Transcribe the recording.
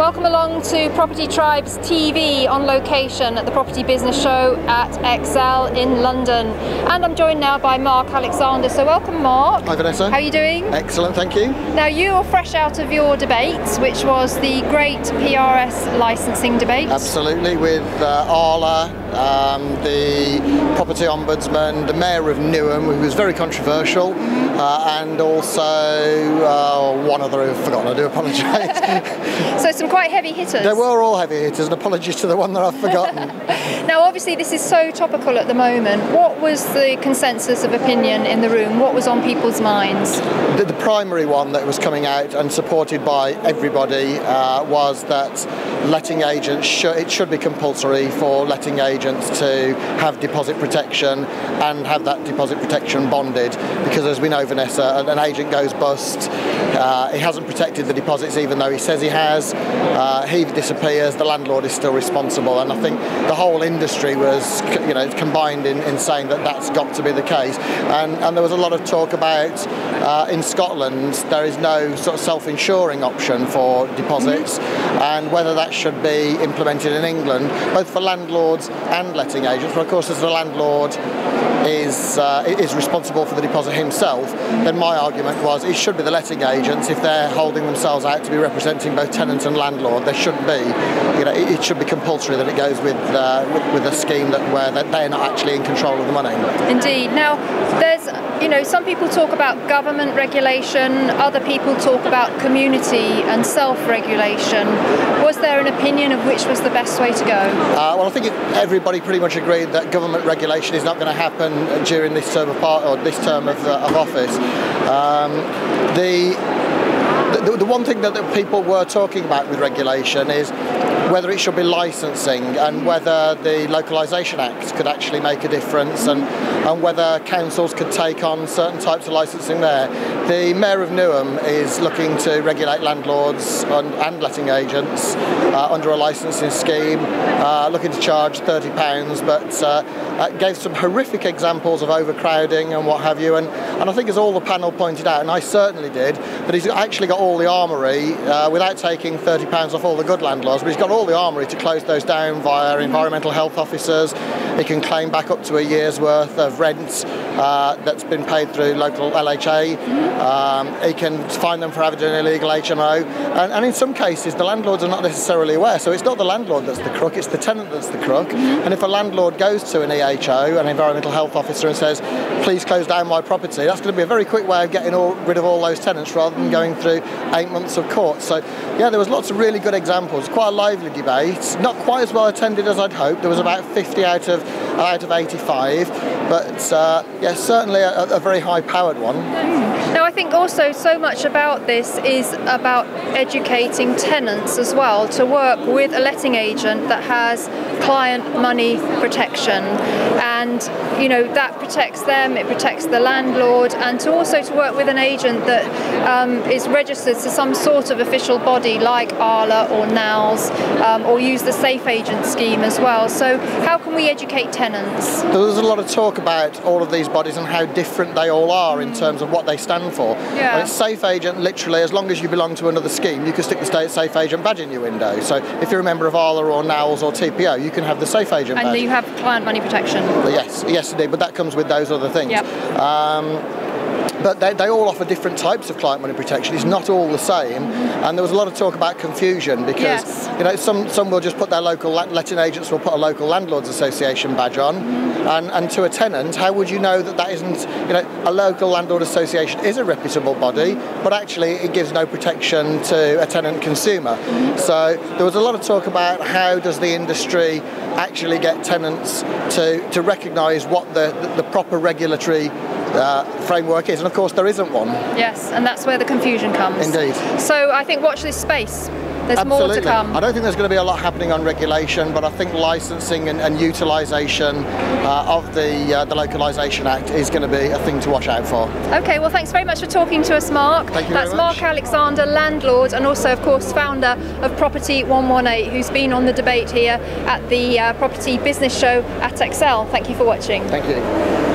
Welcome along to Property Tribes TV on location at the Property Business Show at Excel in London. And I'm joined now by Mark Alexander. So welcome, Mark. Hi, Vanessa. How are you doing? Excellent, thank you. Now you're fresh out of your debate, which was the great PRS licensing debate. Absolutely, with Arla, the Property Ombudsman, the Mayor of Newham, who was very controversial, and also one other who I've forgotten, I do apologise. So some quite heavy hitters. They were all heavy hitters, and apologies to the one that I've forgotten. Now obviously this is so topical at the moment. What was the consensus of opinion in the room? What was on people's minds? The primary one that was coming out and supported by everybody was that letting agents, it should be compulsory for letting agents to have deposit protection and have that deposit protection bonded, because as we know, Vanessa, an agent goes bust, he hasn't protected the deposits even though he says he has, he disappears, the landlord is still responsible, and I think the whole industry was combined in saying that that's got to be the case, and there was a lot of talk about in Scotland there is no sort of self-insuring option for deposits, and whether that should be implemented in England, both for landlords and letting agents. But of course, as the landlord is responsible for the deposit himself, then my argument was it should be the letting agents. If they're holding themselves out to be representing both tenant and landlord, there shouldn't be. It should be compulsory that it goes with a scheme where they're not actually in control of the money. Indeed. Now, there's some people talk about government regulation, other people talk about community and self-regulation. Was there an opinion of which was the best way to go? Well, I think everybody pretty much agreed that government regulation is not going to happen during this term of office. The one thing that people were talking about with regulation is whether it should be licensing, and whether the Localisation Act could actually make a difference, and whether councils could take on certain types of licensing there. The Mayor of Newham is looking to regulate landlords and letting agents under a licensing scheme, looking to charge £30, but gave some horrific examples of overcrowding and what have you, and I think, as all the panel pointed out, and I certainly did, that he's actually got all the armoury, without taking £30 off all the good landlords, but he's got all the armoury to close those down via environmental health officers. He can claim back up to a year's worth of rent that's been paid through local LHA. He can fine them for having an illegal HMO, and in some cases the landlords are not necessarily aware, so it's not the landlord that's the crook, it's the tenant that's the crook. And if a landlord goes to an EHO, an environmental health officer, and says, please close down my property, that's going to be a very quick way of getting rid of all those tenants rather than going through 8 months of court. So yeah, there was lots of really good examples, quite a lively debate, not quite as well attended as I'd hoped. There was about 50 out of 85, but yeah, certainly a very high-powered one. Now I think also so much about this is about educating tenants as well to work with a letting agent that has client money protection, and that protects them, it protects the landlord, and to work with an agent that is registered to some sort of official body like Arla or NALS, or use the Safe Agent scheme as well. So how can we educate tenants? There's a lot of talk about all of these bodies and how different they all are in terms of what they stand for. Yeah. And Safe Agent, literally, as long as you belong to another scheme, you can stick the State Safe Agent badge in your window. So if you're a member of Arla or NALS or TPO, you can have the Safe Agent badge. And you have client money protection. Yes indeed, but that comes with those other things. Yep. But they all offer different types of client money protection. It's not all the same, and there was a lot of talk about confusion, because some will just put their local letting agents will put a local landlords association badge on, and to a tenant, how would you know that isn't a local landlord association is a reputable body, but actually it gives no protection to a tenant consumer. So there was a lot of talk about how does the industry actually get tenants to recognise what the proper regulatory framework is, and of course there isn't one. Yes, and that's where the confusion comes. Indeed. So I think watch this space. There's Absolutely. more to come. I don't think there's going to be a lot happening on regulation, but I think licensing and utilisation of the Localisation Act is going to be a thing to watch out for. Okay, well thanks very much for talking to us, Mark. Thank you very much. That's Mark Alexander, landlord, and also of course founder of Property 118, who's been on the debate here at the Property Business Show at Excel. Thank you for watching. Thank you.